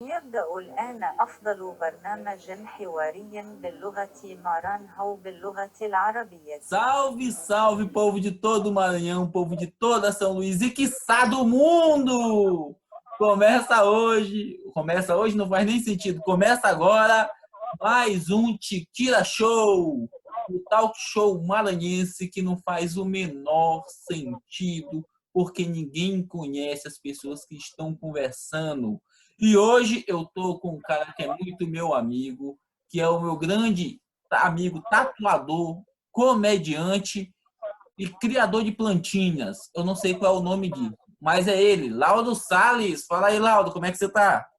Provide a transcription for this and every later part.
يبدأ الآن أفضل برنامج حواري باللغة مارانهو باللغة العربية. Salve, salve, povo de todo o Maranhão, povo de toda São Luís e quiçá do mundo! Começa hoje, não faz nem sentido, começa agora mais um Titira Show, o talk show maranhense que não faz o menor sentido, porque ninguém conhece as pessoas que estão conversando. E hoje eu tô com um cara que é muito meu amigo, que é o meu grande amigo tatuador, comediante e criador de plantinhas. Eu não sei qual é o nome disso, mas é ele, Laudo Salles. Fala aí, Laudo, como é que você tá?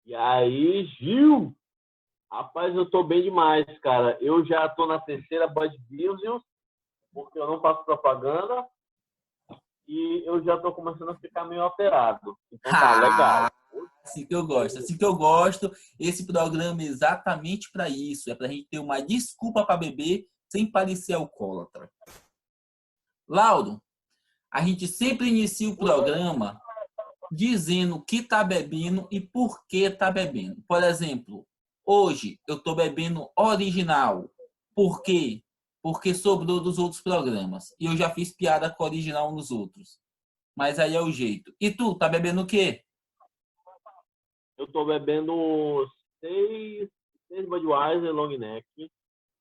E aí, Gil? Rapaz, eu tô bem demais, cara. Eu já tô na terceira Bud Business, porque eu não faço propaganda, e eu já tô começando a ficar meio alterado. Então tá, Ah, legal. assim que eu gosto, assim que eu gosto. Esse programa é exatamente para isso, é para a gente ter uma desculpa para beber sem parecer alcoólatra. Laudo, a gente sempre inicia o programa dizendo o que está bebendo e por que está bebendo. Por exemplo, hoje eu estou bebendo original. Por quê? Porque sobrou dos outros programas. E eu já fiz piada com original nos outros. Mas aí é o jeito. E tu, tá bebendo o quê? Eu tô bebendo seis Budweiser long neck,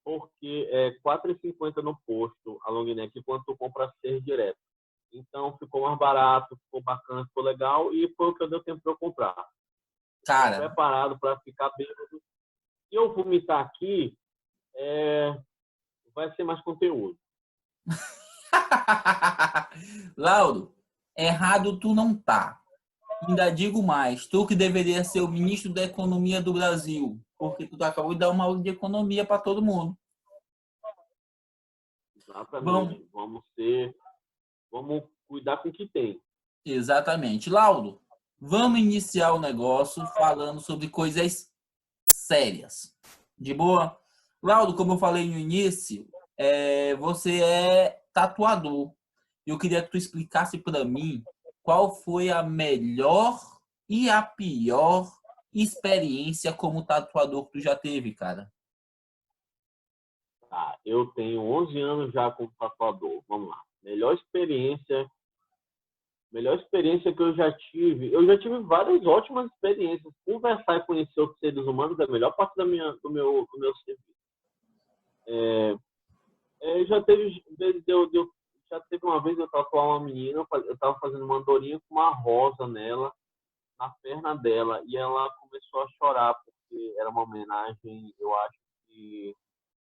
porque é 4,50 no posto a long neck, enquanto tu compra 6 direto. Então ficou mais barato, ficou bacana, ficou legal, e foi o que eu deu tempo para eu comprar. Estou Cara, preparado para ficar bêbado. Se eu vomitar aqui, vai ser mais conteúdo. Lauro, errado tu não tá. Ainda digo mais, tu que deveria ser o ministro da Economia do Brasil, porque tu acabou de dar uma aula de economia para todo mundo. Vamos, Exatamente. Vamos cuidar com o que tem. exatamente. Lauro, vamos iniciar o negócio falando sobre coisas sérias. De boa? Lauro, como eu falei no início, você é tatuador. Eu queria que tu explicasse para mim qual foi a melhor e a pior experiência como tatuador que tu já teve, cara. Tá? Eu tenho 11 anos já como tatuador. Vamos lá. Melhor experiência que eu já tive várias ótimas experiências. Conversar e conhecer outros seres humanos é a melhor parte do meu serviço. Já teve vezes já teve uma vez eu tatuar uma menina, eu estava fazendo uma andorinha com uma rosa nela, na perna dela, e ela começou a chorar porque era uma homenagem, eu acho que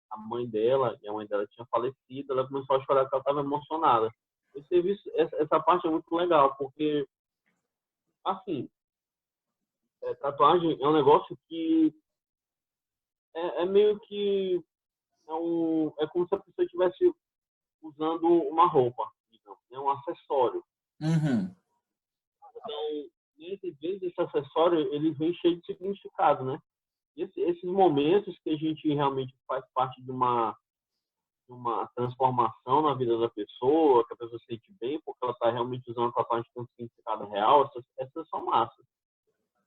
a mãe dela, e a mãe dela tinha falecido, ela começou a chorar porque ela estava emocionada. Esse serviço, essa parte é muito legal, porque, assim, tatuagem é um negócio que é meio que é como se a pessoa estivesse usando uma roupa, digamos, é um acessório. Uhum. Então, nesse vezes, esse acessório, ele vem cheio de significado, né? Esses momentos que a gente realmente faz parte de uma transformação na vida da pessoa, que a pessoa se sente bem, porque ela está realmente usando a tatuagem que tem um significado real, essas são massas.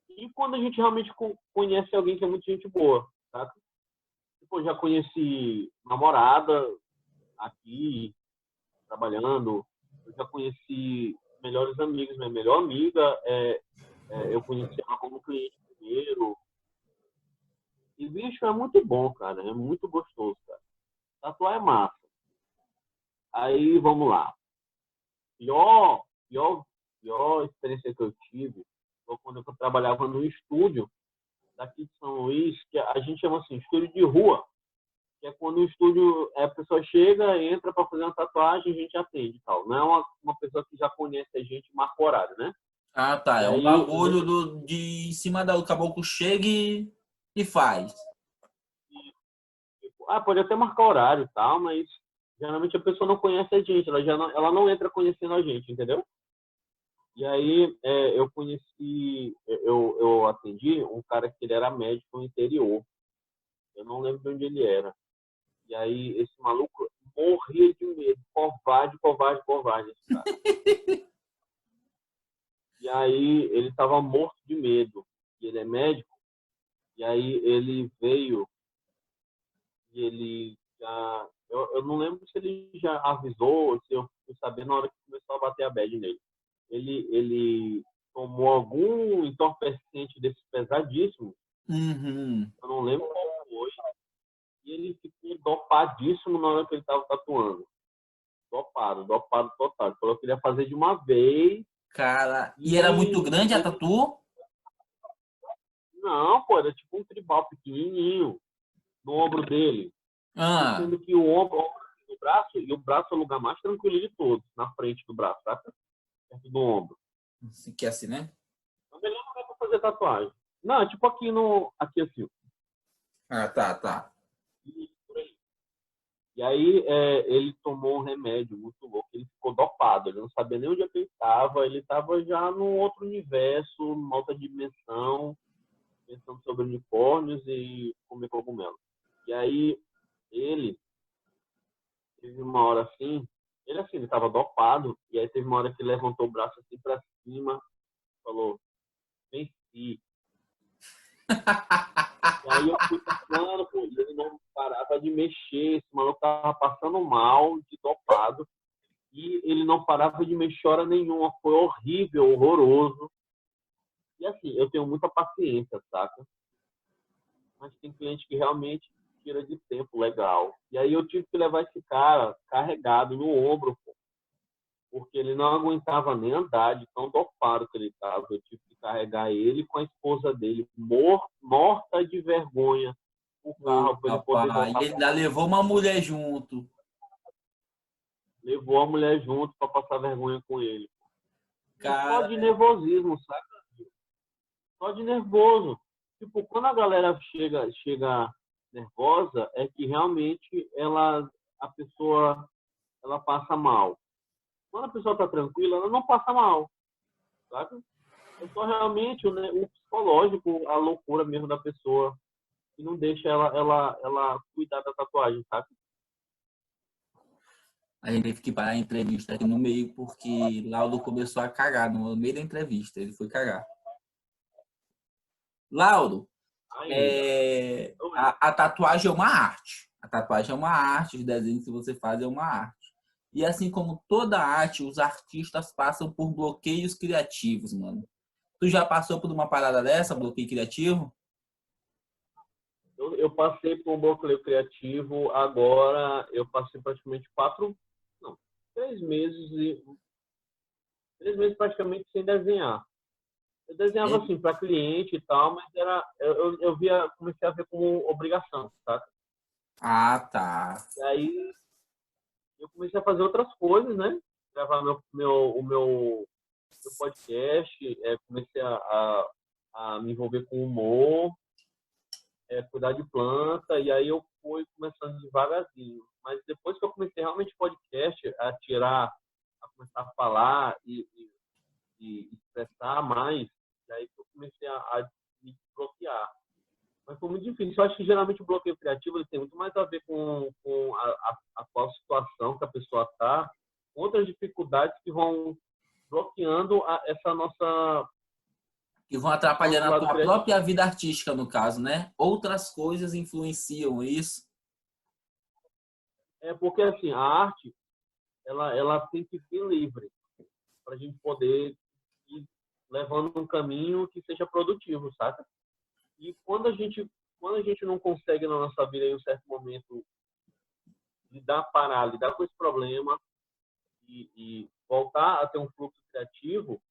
E quando a gente realmente conhece alguém que é muito gente boa, tá? Tipo, eu já conheci namorada aqui, trabalhando, eu já conheci melhores amigos, minha melhor amiga, eu conheci ela como cliente primeiro. E, bicho, é muito bom, cara, é muito gostoso, cara. Tatuar é massa. Aí, vamos lá. Pior, pior, pior experiência que eu tive foi quando eu trabalhava no estúdio daqui de São Luís, que a gente chama assim, estúdio de rua, que é quando o estúdio, a pessoa chega, entra para fazer uma tatuagem, a gente atende e tal. Não é uma pessoa que já conhece a gente, marca o horário, né? Ah, tá. E É um aí, bagulho de em cima do caboclo chega e faz. pode até marcar horário e tal, mas geralmente a pessoa não conhece a gente, ela não entra conhecendo a gente, entendeu? E aí eu conheci, eu atendi um cara que ele era médico no interior. Eu não lembro de onde ele era. E aí esse maluco morria de medo. Covarde, covarde, covarde esse cara. E aí ele estava morto de medo. E ele é médico. E aí ele veio e ele já... Eu não lembro se ele já avisou, se eu fui saber na hora que começou a bater a bad nele. Ele tomou algum entorpecente desses pesadíssimos. Uhum. Eu não lembro qual foi. E ele ficou dopadíssimo na hora que ele estava tatuando. Dopado total. Ele falou que ele ia fazer de uma vez. Cara, e era muito grande a tatu? Não, pô, era tipo um tribal pequenininho no ombro dele. Ah, Sendo que o ombro do braço, e o braço é o lugar mais tranquilo de todos, na frente do braço, tá? Perto do ombro. que é assim, né? É o melhor lugar pra fazer tatuagem. Não, é tipo aqui no. Aqui assim. Ah, tá. E aí ele tomou um remédio muito louco, ele ficou dopado, ele não sabia nem onde ele estava já num outro universo, numa outra dimensão, pensando sobre unicórnios e comer cogumelo. E aí ele teve uma hora assim, ele estava dopado, e aí teve uma hora que ele levantou o braço assim para cima, falou, venci. E aí eu fui pensando, pô, ele não parava de mexer, esse maluco tava passando mal, de dopado, e ele não parava de mexer hora nenhuma, foi horrível, horroroso. E assim, eu tenho muita paciência, saca? Mas tem cliente que realmente tira de tempo legal. E aí eu tive que levar esse cara carregado no ombro, pô, porque ele não aguentava nem andar de tão dopado que ele estava. Eu tive que carregar ele com a esposa dele, morta de vergonha, o Ô, carro para ele poder rapaz, voltar. ele ainda levou uma mulher junto. Levou a mulher junto para passar vergonha com ele. E só Cara, de nervosismo, sabe? Só de nervoso. Tipo, quando a galera chega nervosa, é que realmente a pessoa ela passa mal. Quando a pessoa está tranquila, ela não passa mal, sabe? É só realmente o psicológico, a loucura mesmo da pessoa, que não deixa ela cuidar da tatuagem, sabe? a gente teve que parar a entrevista aqui no meio, porque Laudo começou a cagar no meio da entrevista. Ele foi cagar. Laudo, Ainda. a tatuagem é uma arte. A tatuagem é uma arte, os desenhos que você faz é uma arte. E assim como toda arte, os artistas passam por bloqueios criativos, mano. Tu já passou por uma parada dessa, bloqueio criativo? Eu passei por um bloqueio criativo, agora eu passei praticamente não, 3 meses, 3 meses praticamente sem desenhar. Eu desenhava É? assim para cliente e tal, mas comecei a ver como obrigação, sabe? Ah, tá. E aí eu comecei a fazer outras coisas, né? Gravar meu podcast, comecei a me envolver com humor, cuidar de planta, e aí eu fui começando devagarzinho. Mas depois que eu comecei realmente podcast, a começar a falar e expressar mais, e aí que eu comecei a me bloquear. Mas foi muito difícil. Eu acho que geralmente o bloqueio criativo ele tem muito mais a ver com a atual situação que a pessoa está, outras dificuldades que vão bloqueando essa nossa Que vão esse nosso atrapalhando a lado tua criativo. própria vida artística, no caso, né? Outras coisas influenciam isso. É porque assim, a arte ela tem que ser livre para a gente poder ir levando um caminho que seja produtivo, sabe? E quando a gente não consegue na nossa vida em um certo momento lidar com esse problema e voltar a ter um fluxo criativo,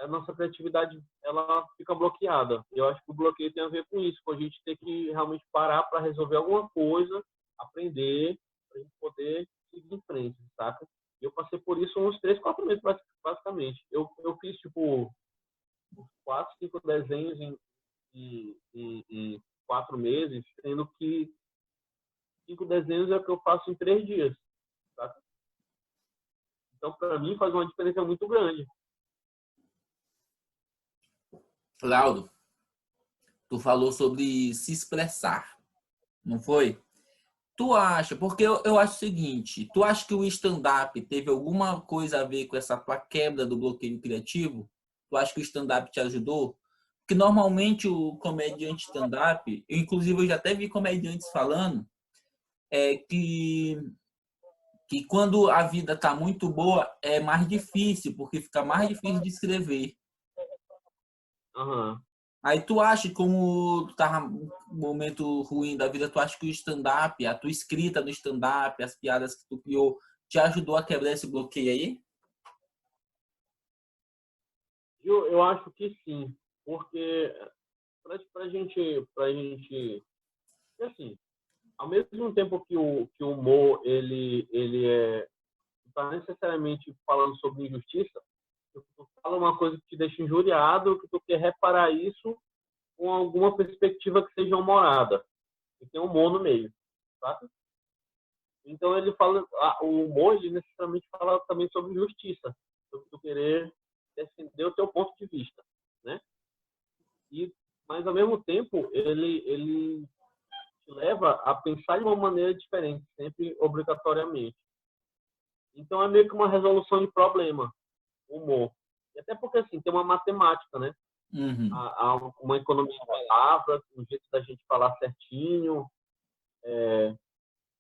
a nossa criatividade ela fica bloqueada. Eu acho que o bloqueio tem a ver com isso, com a gente ter que realmente parar para resolver alguma coisa, aprender, para a gente poder seguir em frente, saca? E eu passei por isso uns 3, 4 meses, basicamente. Eu fiz, tipo, uns 4, 5 desenhos em 4 meses, sendo que 5 desenhos é o que eu faço em 3 dias, saca? Então, para mim, faz uma diferença muito grande. Laudo, tu falou sobre se expressar, não foi? tu acha? Porque eu acho o seguinte, tu acha que o stand-up teve alguma coisa a ver com essa tua quebra do bloqueio criativo? Tu acha que o stand-up te ajudou? Porque normalmente o comediante stand-up, inclusive eu já até vi comediantes falando, que quando a vida tá muito boa é mais difícil, porque fica mais difícil de escrever. Aham. Aí tu acha que como tu tava num momento ruim da vida, tu acha que o stand-up, a tua escrita no stand-up, as piadas que tu criou, te ajudou a quebrar esse bloqueio aí? Eu acho que sim, porque pra gente, assim, ao mesmo tempo que o humor, ele não tá necessariamente falando sobre injustiça, tu fala uma coisa que te deixa injuriado, que tu quer reparar isso com alguma perspectiva que seja humorada, e tem humor no meio, sabe? Então ele fala, o humor, ele necessariamente fala também sobre justiça, sobre tu querer defender o teu ponto de vista, né? E, mas ao mesmo tempo, ele te leva a pensar de uma maneira diferente, sempre obrigatoriamente. Então é meio que uma resolução de problema, o humor. E até porque, assim, tem uma matemática, né? Uhum. Há uma economia de palavras, um jeito da gente falar certinho,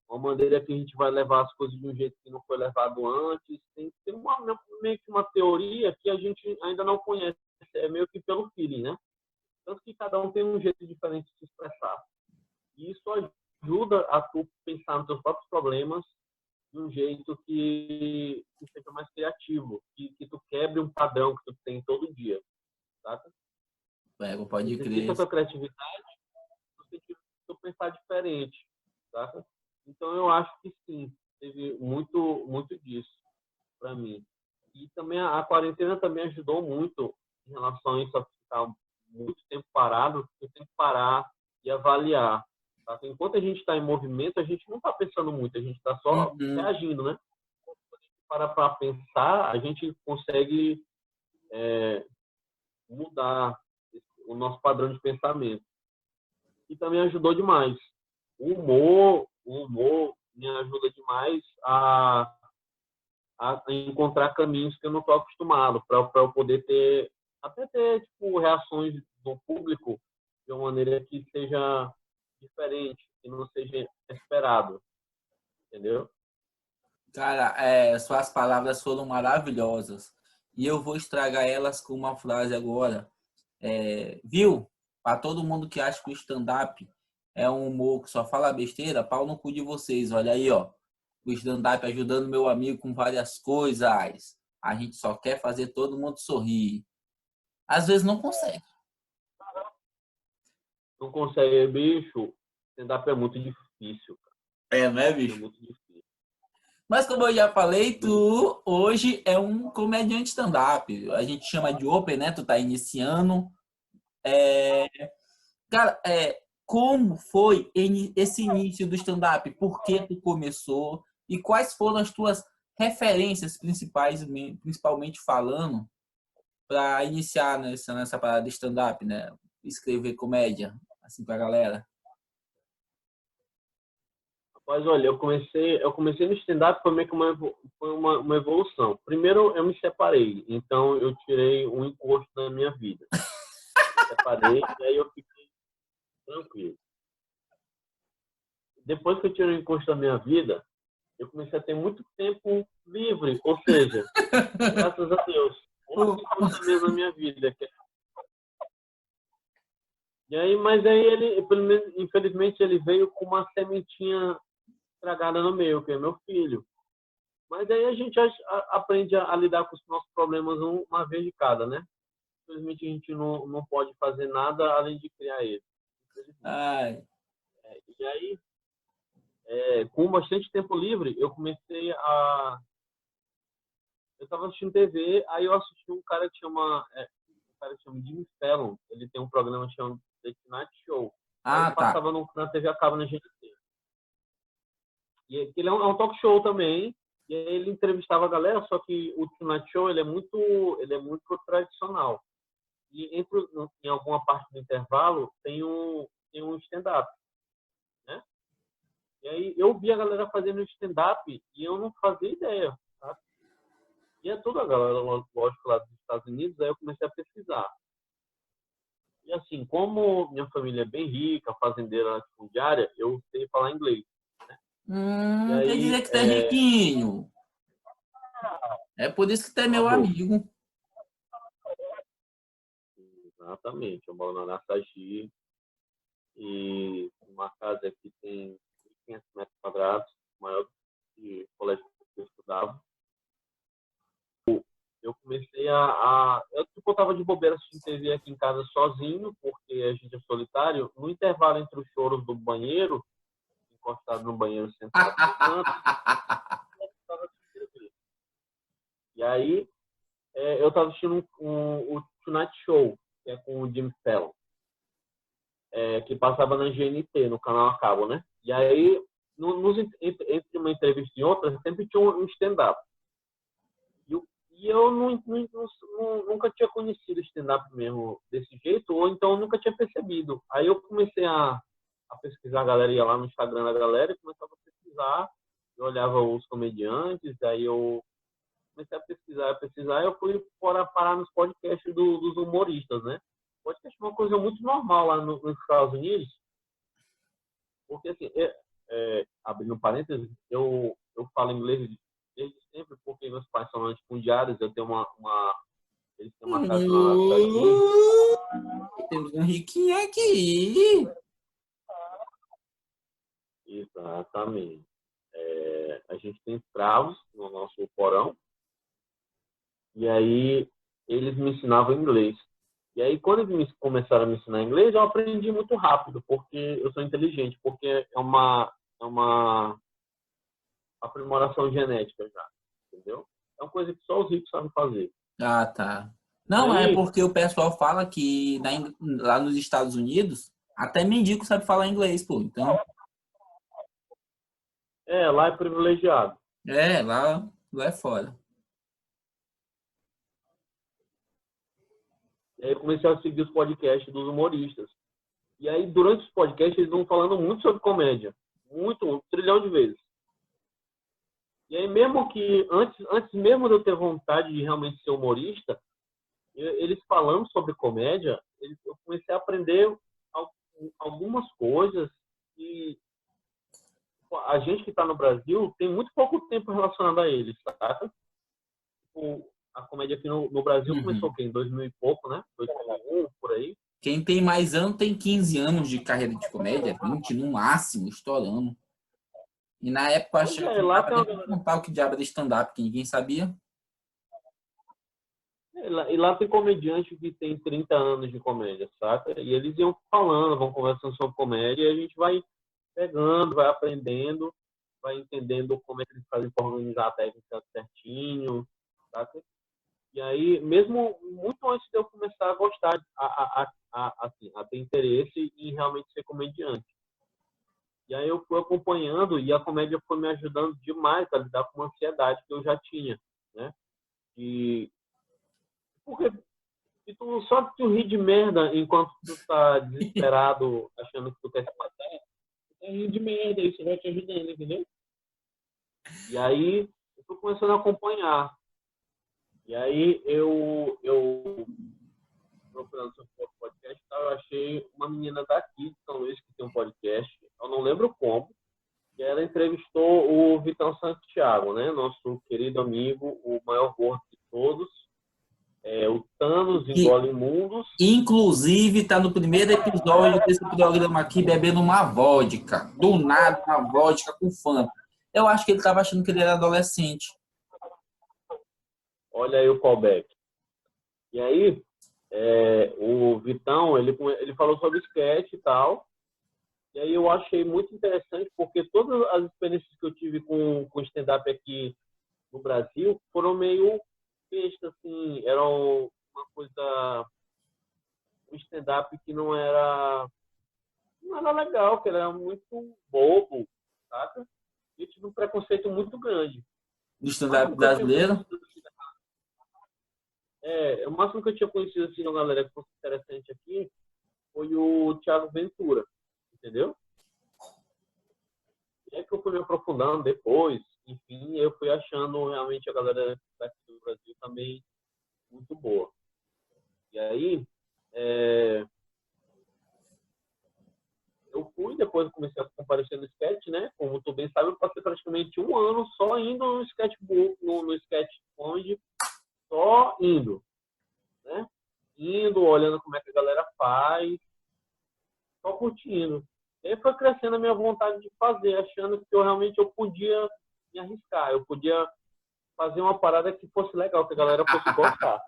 uma maneira que a gente vai levar as coisas de um jeito que não foi levado antes. Tem meio que uma teoria que a gente ainda não conhece, é meio que pelo feeling, né? Tanto que cada um tem um jeito diferente de se expressar. E isso ajuda a tu pensar nos teus próprios problemas de um jeito que seja mais criativo, que tu quebre um padrão que tu tem todo dia, sabe? Pode Exercita crer. a tua criatividade no sentido de tu pensar diferente, sabe? Então eu acho que sim, teve muito disso para mim. E também a quarentena também ajudou muito em relação a isso, a ficar muito tempo parado, porque tem que parar e avaliar. Tá? Enquanto a gente está em movimento, a gente não está pensando muito, a gente está só Uhum. reagindo, né? Para pensar, a gente consegue mudar o nosso padrão de pensamento. E também ajudou demais. O humor me ajuda demais a encontrar caminhos que eu não estou acostumado, para eu poder até ter tipo, reações do público de uma maneira que seja diferente, que não seja esperado, entendeu? Cara, suas palavras foram maravilhosas. E eu vou estragar elas com uma frase agora. Viu? Para todo mundo que acha que o stand-up é um humor que só fala besteira, pau no cu de vocês. Olha aí, ó. O stand-up ajudando meu amigo com várias coisas. A gente só quer fazer todo mundo sorrir. Às vezes não consegue. Não consegue, bicho, stand-up é muito difícil, cara. Não é, É bicho? muito difícil. Mas como eu já falei, tu hoje é um comediante stand-up. A gente chama de open, né? Tu tá iniciando. Cara, como foi esse início do stand-up? Por que tu começou? E quais foram as tuas referências principais, principalmente falando, para iniciar nessa parada de stand-up, né? Escrever comédia, assim, pra galera. Mas olha, eu comecei no stand-up, foi meio que uma evolução. Primeiro eu me separei, então eu tirei um encosto da minha vida. Me separei e aí eu fiquei tranquilo. Depois que eu tirei o encosto da minha vida, eu comecei a ter muito tempo livre, ou seja, graças a Deus, outro encosto mesmo na minha vida. E aí, mas aí ele, pelo menos, infelizmente, ele veio com uma sementinha estragada no meio, que é meu filho. Mas aí a gente aprende a lidar com os nossos problemas uma vez de cada, né? Infelizmente a gente não pode fazer nada além de criar eles. Ai, E aí, com bastante tempo livre, eu estava assistindo TV, aí eu assisti um cara que chama Jimmy Fallon, ele tem um programa chamado The Tonight Show. Aí ele tá. passava na TV a cabo na GNT. E ele é um talk show também, e aí ele entrevistava a galera, só que o Tonight Show ele é muito tradicional. E em alguma parte do intervalo tem um stand-up, né? E aí eu vi a galera fazendo stand-up e eu não fazia ideia, sabe? E é toda a galera, lógico, lá dos Estados Unidos, aí eu comecei a pesquisar. E assim, como minha família é bem rica, fazendeira latifundiária, eu sei falar inglês. E Quer aí, dizer que você é riquinho. É por isso que você é meu amor, amigo. exatamente, eu moro na Aracaju e uma casa que tem 1.500 metros quadrados, maior do que o colégio que eu estudava. Eu comecei eu tava de bobeira assistindo TV aqui em casa sozinho, porque a gente é solitário. No intervalo entre os choros do banheiro, encostado no banheiro, sentado no canto, eu tava assistindo TV. E aí, eu estava assistindo o Tonight Show, que é com o Jimmy Fallon, que passava na GNT, no canal a cabo, né? E aí, entre uma entrevista e outra, sempre tinha um stand-up. E eu nunca tinha conhecido stand-up mesmo desse jeito, ou então eu nunca tinha percebido. Aí eu comecei a pesquisar, a galera ia lá no Instagram da galera e começava a pesquisar. Eu olhava os comediantes, aí eu comecei a pesquisar, e eu fui parar nos podcasts dos humoristas, né? Podcast é uma coisa muito normal lá nos Estados Unidos, porque assim, abrindo parênteses, eu falo inglês desde sempre, porque meus pais são latifundiários, eu tenho eles têm uma casa na Aracaju. Temos um riquinho aqui. Exatamente. A gente tem escravos no nosso porão, e aí eles me ensinavam inglês. E aí, quando eles começaram a me ensinar inglês, eu aprendi muito rápido, porque eu sou inteligente, porque é uma aprimoração genética já, entendeu? É uma coisa que só os ricos sabem fazer. Ah, tá. E Não, é aí, porque o pessoal fala que lá nos Estados Unidos, até mendigo sabe falar inglês, pô. Então, lá é privilegiado. lá é fora. E aí eu comecei a seguir os podcasts dos humoristas. E aí, durante os podcasts, eles vão falando muito sobre comédia. Muito, um trilhão de vezes. E aí, mesmo que, antes mesmo de eu ter vontade de realmente ser humorista, eles falando sobre comédia, eu comecei a aprender algumas coisas que a gente que está no Brasil tem muito pouco tempo relacionado a eles, sabe? A comédia aqui no Brasil começou Uhum. em 2000 e pouco, né? 2001, por aí. Quem tem mais anos tem 15 anos de carreira de comédia, 20 no máximo, estourando. E na época eu Pois achava que é, não lá dava tem uma nem pra galera. contar o que diabo era stand-up, que ninguém sabia. E lá tem comediante que tem 30 anos de comédia, saca? E eles iam falando, vão conversando sobre comédia, e a gente vai pegando, vai aprendendo, vai entendendo como é que eles fazem para organizar a técnica certinho, saca? E aí, mesmo muito antes de eu começar a gostar, a ter interesse em realmente ser comediante. E aí eu fui acompanhando e a comédia foi me ajudando demais a lidar com uma ansiedade que eu já tinha, né? E porque se tu só tu rir de merda enquanto tu tá desesperado, achando que tu quer se matar, tu tá rindo de merda, isso vai te ajudando, entendeu? E aí eu tô começando a acompanhar. E aí eu procurando sobre podcast e tal, eu achei uma menina daqui de São Luís que tem um podcast, eu não lembro como, e ela entrevistou o Vitão Santiago, né? Nosso querido amigo, o maior gordo de todos, o Thanos Que, engole mundos. inclusive, tá no primeiro episódio desse programa aqui, bebendo uma vodka. Do nada, uma vodka com Fanta. Eu acho que ele tava achando que ele era adolescente. Olha aí o callback. E aí, o Vitão, ele falou sobre sketch e tal. E aí eu achei muito interessante, porque todas as experiências que eu tive com stand-up aqui no Brasil foram meio besta, assim. Eram uma coisa, um stand-up que não era legal, que era muito bobo, sabe? E eu tive um preconceito muito grande. Do O máximo stand-up que eu tinha brasileiro. conhecido, o máximo que eu tinha conhecido assim, uma galera que fosse interessante aqui foi o Thiago Ventura, entendeu? é que eu fui me aprofundando depois, enfim, eu fui achando realmente a galera daqui do Brasil também muito boa. E aí, eu fui, depois eu comecei a comparecer no sketch, né? Como tu bem sabe, eu passei praticamente um ano só indo no sketchbook, no sketch onde só indo, né? Indo, olhando como é que a galera faz, só curtindo. E aí foi crescendo a minha vontade de fazer, achando que eu podia me arriscar, eu podia fazer uma parada que fosse legal, que a galera fosse gostar.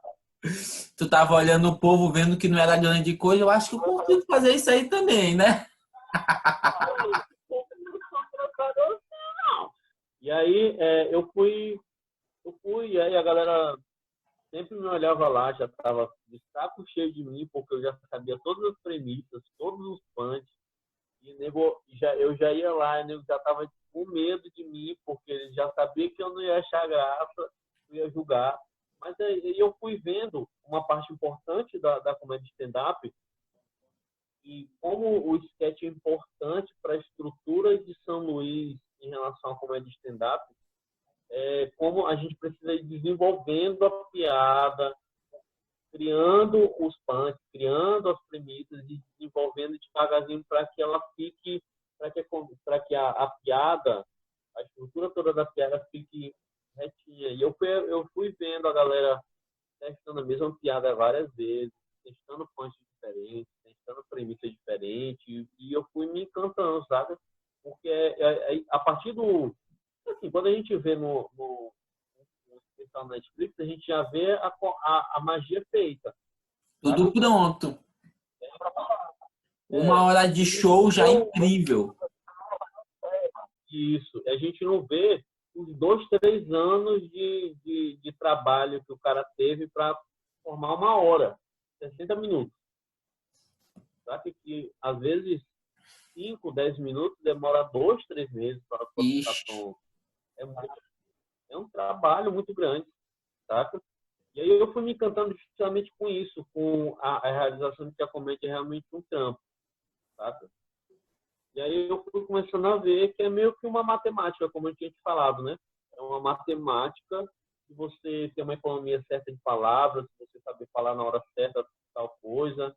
Tu tava olhando o povo, vendo que não era grande coisa. Eu acho que eu consigo fazer isso aí também, né? E aí e aí a galera sempre me olhava lá, já estava de saco cheio de mim, porque eu já sabia todas as premissas, todos os punch, e eu já ia lá, e o nego já estava com medo de mim, porque ele já sabia que eu não ia achar graça, eu ia julgar. Mas aí eu fui vendo uma parte importante da comédia stand-up, e como o sketch é importante para a estrutura de São Luís em relação à comédia stand-up, como a gente precisa ir desenvolvendo a piada, criando os punch, criando as premissas e desenvolvendo devagarzinho para que ela fique, para que a piada, a estrutura toda da piada fique retinha. E eu fui vendo a galera testando a mesma piada várias vezes, testando punch diferentes, testando premissa diferente, e eu fui me encantando, sabe? Porque a partir do... Assim, quando a gente vê no especial na Netflix, a gente já vê a magia feita, Tudo sabe? pronto. Uma hora de show já é incrível. Isso. A gente não vê os 2, 3 anos de trabalho que o cara teve para formar uma hora, 60 minutos. Sabe que, às vezes, 5, 10 minutos demora 2, 3 meses para ficar Ixi. pronto. É um trabalho muito grande, saca? E aí eu fui me encantando justamente com isso, com a realização de que a comédia é realmente um trampo, saca? E aí eu fui começando a ver que é meio que uma matemática, como eu tinha te falado, né? É uma matemática de você ter uma economia certa de palavras, você saber falar na hora certa tal coisa.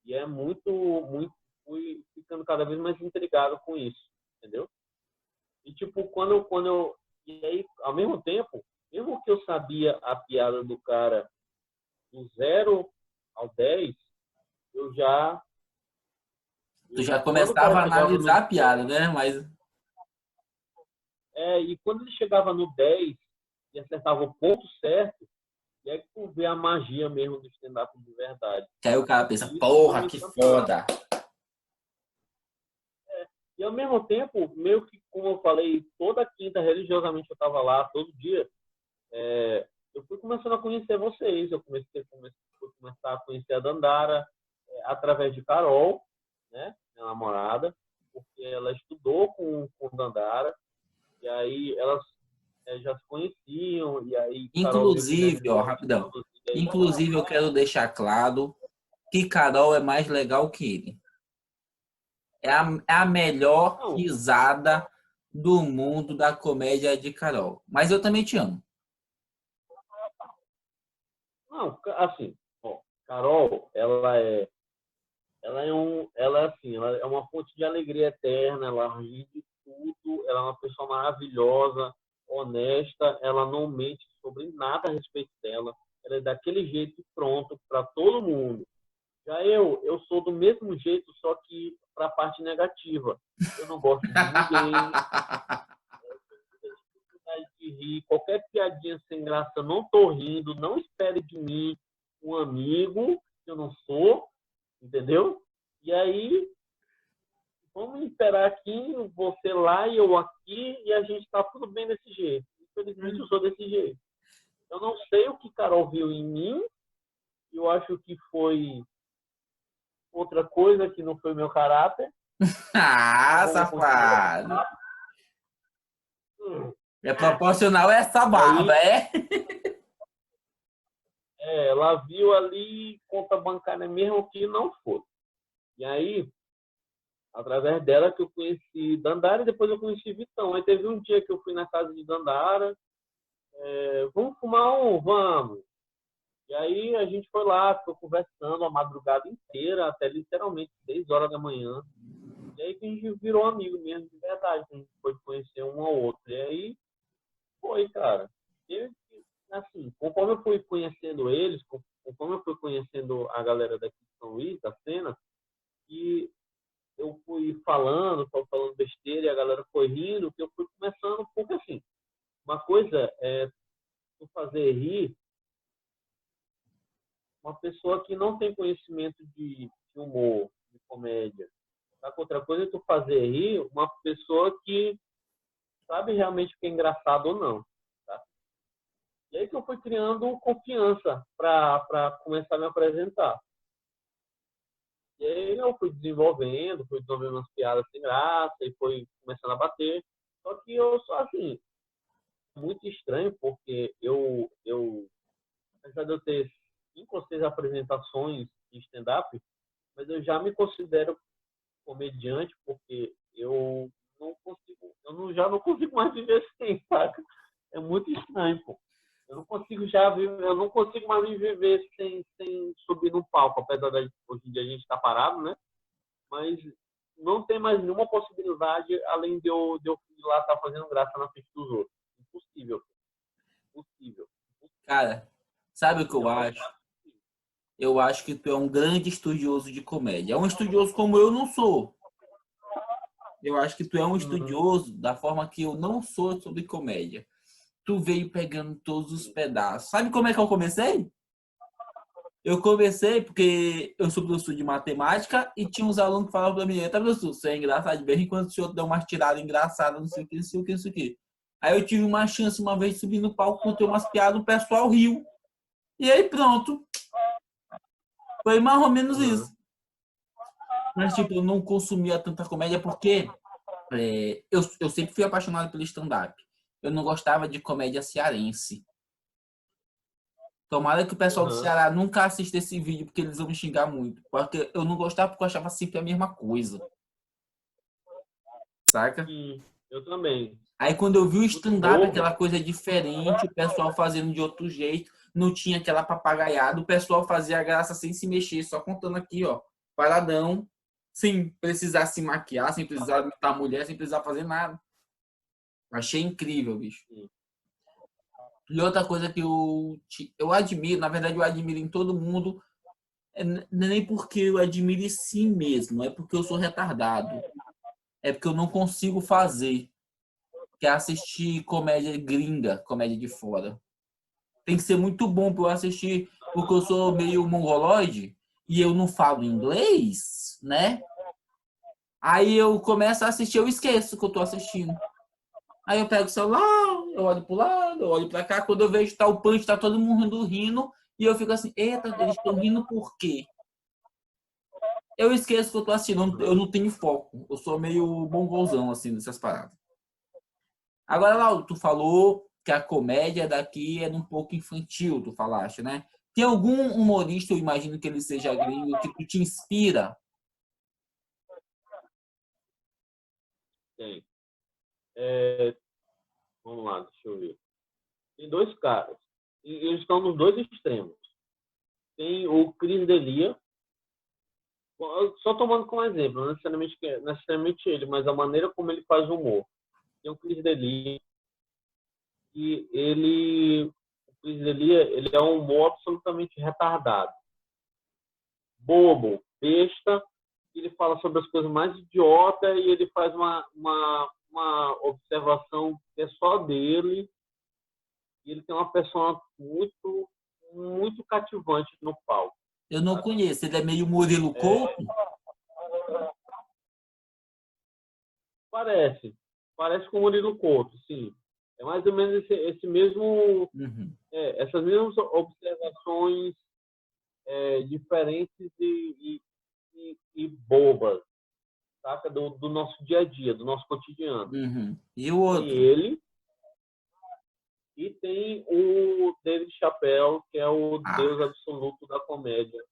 E é muito, fui ficando cada vez mais intrigado com isso, entendeu? E tipo, e aí, ao mesmo tempo, mesmo que eu sabia a piada do cara do 0 ao 10, eu já Tu já quando o começava cara a chegava analisar no a piada, né? Mas e quando ele chegava no 10 e acertava o ponto certo, e aí que tu vê a magia mesmo do stand-up de verdade. que aí o cara pensa, E isso foi porra, me que encantando. foda. E ao mesmo tempo, meio que, como eu falei, toda quinta religiosamente eu estava lá, todo dia, eu fui começando a conhecer vocês, fui começar a conhecer a Dandara através de Carol, né, minha namorada, porque ela estudou com Dandara, e aí elas já se conheciam, e aí Carol meio que me Inclusive, ó, ajudou a rapidão. introduzir aí. Inclusive, eu quero deixar claro que Carol é mais legal que ele. É a melhor Não, risada do mundo da comédia de Carol. Mas eu também te amo. não, assim, ó, Carol, ela é uma fonte de alegria eterna, ela ri de tudo, ela é uma pessoa maravilhosa, honesta, ela não mente sobre nada a respeito dela, ela é daquele jeito pronto para todo mundo. Já eu sou do mesmo jeito, só que para a parte negativa. Eu não gosto de ninguém, de rir, qualquer piadinha sem graça, eu não tô rindo, não espere de mim um amigo, que eu não sou, entendeu? E aí, vamos esperar aqui, você lá e eu aqui, e a gente tá tudo bem desse jeito. Infelizmente, eu sou desse jeito. Eu não sei o que Carol viu em mim, eu acho que foi outra coisa que não foi meu caráter. Ah, Como safado. Hum. É proporcional a essa E aí, barba, é? ela viu ali conta bancária mesmo que não foi. E aí, através dela que eu conheci Dandara e depois eu conheci Vitão. Aí teve um dia que eu fui na casa de Dandara, vamos fumar um? Vamos. E aí a gente foi lá, ficou conversando a madrugada inteira, até literalmente 6 horas da manhã. E aí que a gente virou amigo mesmo, de verdade. A gente foi conhecer um ao outro. E aí foi, cara. E, assim, conforme eu fui conhecendo eles, conforme eu fui conhecendo a galera daqui de São Luís, da cena, e eu fui falando besteira e a galera foi rindo, que eu fui começando, porque assim, uma coisa é tu fazer rir uma pessoa que não tem conhecimento de humor, de comédia. Tá? Outra coisa é tu fazer rir uma pessoa que sabe realmente o que é engraçado ou não. Tá? E aí que eu fui criando confiança para começar a me apresentar. E aí eu fui desenvolvendo umas piadas sem graça e foi começando a bater. Só que eu só assim, muito estranho, porque apesar de eu ter 5 ou 6 apresentações de stand-up, mas eu já me considero comediante, porque eu não consigo, já não consigo mais viver sem, saca? É muito estranho, pô. Eu não consigo mais me viver sem subir no palco, apesar de hoje em dia a gente estar parado, né? Mas não tem mais nenhuma possibilidade além de eu ir lá estar fazendo graça na frente dos outros. Impossível. Impossível. Cara, sabe o que eu acho? Eu acho que tu é um grande estudioso de comédia. É um estudioso como eu não sou. Eu acho que tu é um estudioso da forma que eu não sou sobre comédia. Tu veio pegando todos os pedaços. Sabe como é que eu comecei? Eu comecei porque eu sou professor de matemática e tinha uns alunos que falavam pra mim: "Eita, professor, você é engraçado de vez em quando o senhor dá umas tiradas engraçadas, não sei o que, não sei o que, não sei o que." Aí eu tive uma chance uma vez de subir no palco, contei umas piadas, o pessoal riu. E aí pronto. Foi mais ou menos isso. Mas, tipo, eu não consumia tanta comédia porque eu sempre fui apaixonado pelo stand-up. Eu não gostava de comédia cearense. Tomara que o pessoal do Ceará nunca assista esse vídeo, porque eles vão me xingar muito. Porque eu não gostava, porque eu achava sempre a mesma coisa. Saca? Sim, eu também. Aí quando eu vi o Muito stand-up, bobo. aquela coisa diferente, o pessoal fazendo de outro jeito, não tinha aquela papagaiada, o pessoal fazia a graça sem se mexer, só contando aqui, ó, paradão, sem precisar se maquiar, sem precisar imitar a mulher, sem precisar fazer nada. Achei incrível, bicho. E outra coisa que eu admiro, na verdade eu admiro em todo mundo, não é nem porque eu admiro em si mesmo, é porque eu sou retardado. É porque eu não consigo fazer, que é assistir comédia gringa, comédia de fora. Tem que ser muito bom para eu assistir, porque eu sou meio mongoloide e eu não falo inglês, né? Aí eu começo a assistir, eu esqueço que eu tô assistindo. Aí eu pego o celular, eu olho pro lado, eu olho pra cá, quando eu vejo tá o punch, tá todo mundo rindo, e eu fico assim, eita, eles estão rindo por quê? Eu esqueço que eu tô assistindo, eu não tenho foco, eu sou meio mongolzão, assim, nessas paradas. Agora, Lauro, tu falou que a comédia daqui é um pouco infantil, tu falaste, né? Tem algum humorista, eu imagino que ele seja gringo, que tu te inspira? Tem. Vamos lá, deixa eu ver. Tem 2 caras. E eles estão nos 2 extremos. Tem o Chris D'Elia, só tomando como exemplo, não necessariamente ele, mas a maneira como ele faz humor. Tem o Chris D'Elia, e o Chris D'Elia, ele é um humor absolutamente retardado. Bobo, besta, ele fala sobre as coisas mais idiotas e ele faz uma observação que é só dele. E ele tem uma persona muito, muito cativante no palco. Eu não conheço, ele é meio Murilo Couto? Parece com o Murilo Couto, sim. É mais ou menos esse mesmo, essas mesmas observações diferentes e bobas, saca? Do nosso dia a dia, do nosso cotidiano. E o E outro? ele e tem o David Chappelle, que é o deus absoluto da comédia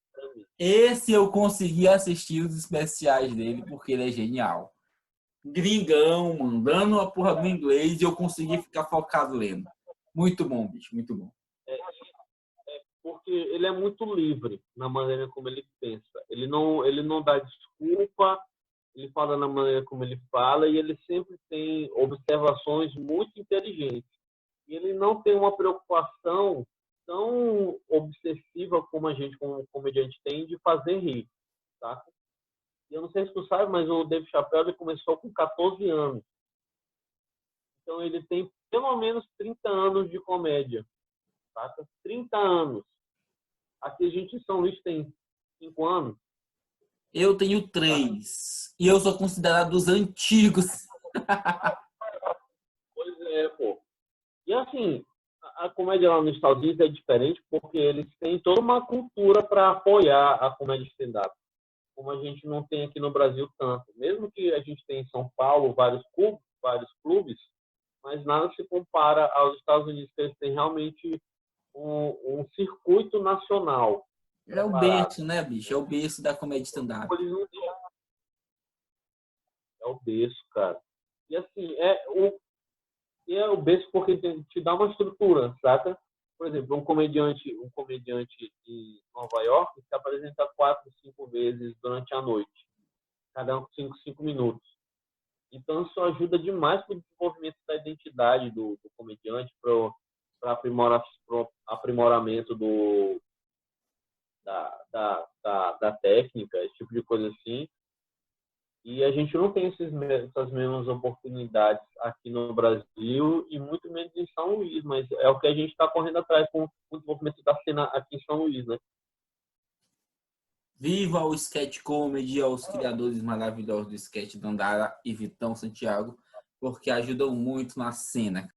Esse eu consegui assistir os especiais dele porque ele é genial. Gringão, mandando a porra do inglês e eu consegui ficar focado lendo. Muito bom, bicho, muito bom. Porque ele é muito livre na maneira como ele pensa. Ele não dá desculpa, ele fala na maneira como ele fala e ele sempre tem observações muito inteligentes. E ele não tem uma preocupação tão obsessiva como a gente, como comediante, tem de fazer rir, tá? E eu não sei se tu sabe, mas o Dave Chappelle ele começou com 14 anos. Então ele tem pelo menos 30 anos de comédia, tá? 30 anos. Aqui a gente em São Luís tem 5 anos. Eu tenho 3. E eu sou considerado dos antigos. Pois é, pô. E assim, a comédia lá nos Estados Unidos é diferente porque eles têm toda uma cultura para apoiar a comédia stand-up, como a gente não tem aqui no Brasil tanto. Mesmo que a gente tenha em São Paulo vários clubes, mas nada se compara aos Estados Unidos, que eles têm realmente um circuito nacional. É o berço, né, bicho? É o berço da comédia stand-up. É o berço, cara. E assim, é o berço porque te dá uma estrutura, saca? Por exemplo, um comediante em Nova York se apresenta 4, 5 vezes durante a noite, cada um com 5 minutos. Então isso ajuda demais para o desenvolvimento da identidade do comediante, para aprimoramento da técnica, esse tipo de coisa assim. E a gente não tem essas mesmas oportunidades aqui no Brasil e muito menos em São Luís, mas é o que a gente está correndo atrás com o desenvolvimento da cena aqui em São Luís, né? Viva o sketch comedy, aos criadores maravilhosos do sketch, Dandara e Vitão Santiago, porque ajudam muito na cena.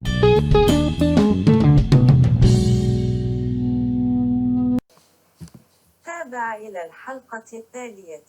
تابع إلى الحلقة التالية.